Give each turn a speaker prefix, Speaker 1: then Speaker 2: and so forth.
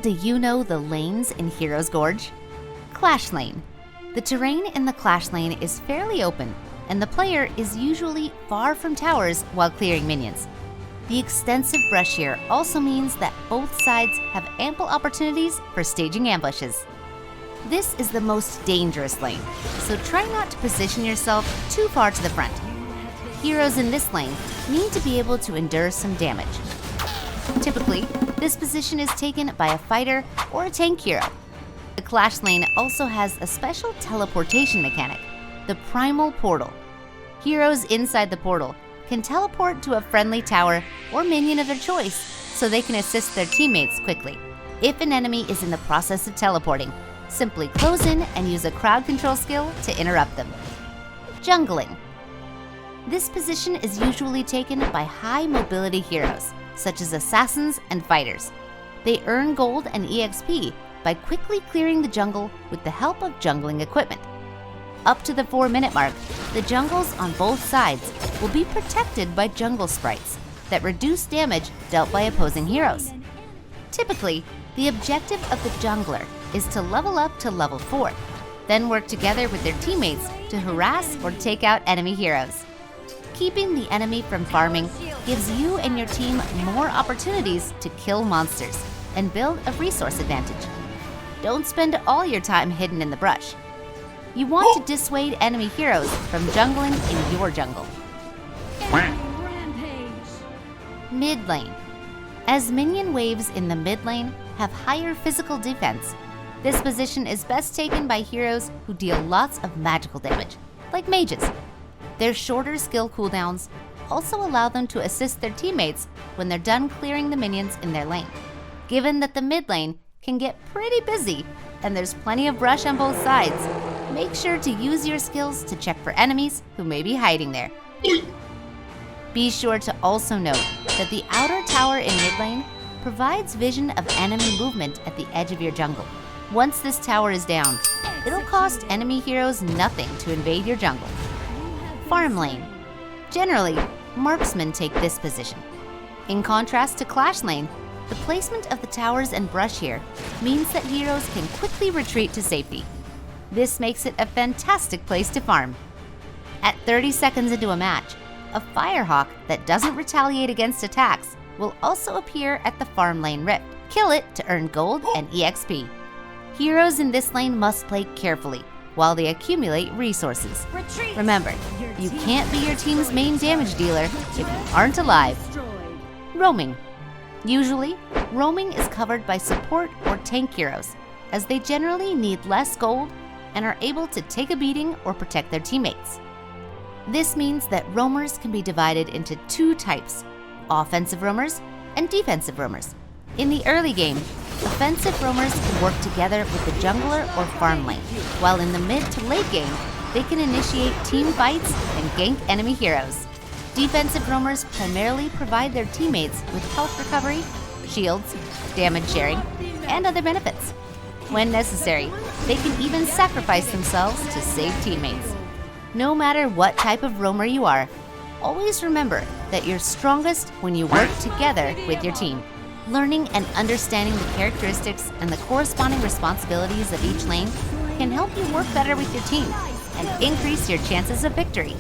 Speaker 1: do you know the lanes in Hero's Gorge? Clash Lane. The terrain in the Clash Lane is fairly open, and the player is usually far from towers while clearing minions. The extensive brush here also means that both sides have ample opportunities for staging ambushes. This is the most dangerous lane, so try not to position yourself too far to the front. Heroes in this lane need to be able to endure some damage. Typically, this position is taken by a fighter or a tank hero. The Clash Lane also has a special teleportation mechanic, the Primal Portal. Heroes inside the portal can teleport to a friendly tower or minion of their choice so they can assist their teammates quickly. If an enemy is in the process of teleporting, simply close in and use a crowd control skill to interrupt them. Jungling. This position is usually taken by high mobility heroes, such as assassins and fighters. They earn gold and EXP by quickly clearing the jungle with the help of jungling equipment. Up to the 4-minute mark, the jungles on both sides will be protected by jungle sprites that reduce damage dealt by opposing heroes. Typically, the objective of the jungler is to level up to level 4, then work together with their teammates to harass or take out enemy heroes. Keeping the enemy from farming gives you and your team more opportunities to kill monsters and build a resource advantage. Don't spend all your time hidden in the brush. You want to dissuade enemy heroes from jungling in your jungle. Mid lane. As minion waves in the mid lane have higher physical defense, this position is best taken by heroes who deal lots of magical damage, like mages. Their shorter skill cooldowns also allow them to assist their teammates when they're done clearing the minions in their lane. Given that the mid lane can get pretty busy and there's plenty of brush on both sides, make sure to use your skills to check for enemies who may be hiding there. Be sure to also note that the outer tower in mid lane provides vision of enemy movement at the edge of your jungle. Once this tower is down, it'll cost enemy heroes nothing to invade your jungle. Farm lane. Generally, marksmen take this position. In contrast to Clash Lane, the placement of the towers and brush here means that heroes can quickly retreat to safety. This makes it a fantastic place to farm. At 30 seconds into a match, a Firehawk that doesn't retaliate against attacks will also appear at the farm lane rift. Kill it to earn gold and EXP. Heroes in this lane must play carefully while they accumulate resources. Remember, you can't be your team's main damage dealer if you aren't alive. Roaming. Usually, roaming is covered by support or tank heroes, as they generally need less gold and are able to take a beating or protect their teammates. This means that roamers can be divided into two types, offensive roamers and defensive roamers. In the early game, offensive roamers can work together with the jungler or farm lane, while in the mid to late game, they can initiate team fights and gank enemy heroes. Defensive roamers primarily provide their teammates with health recovery, shields, damage sharing, and other benefits. When necessary, they can even sacrifice themselves to save teammates. No matter what type of roamer you are, always remember that you're strongest when you work together with your team. Learning and understanding the characteristics and the corresponding responsibilities of each lane can help you work better with your team and increase your chances of victory.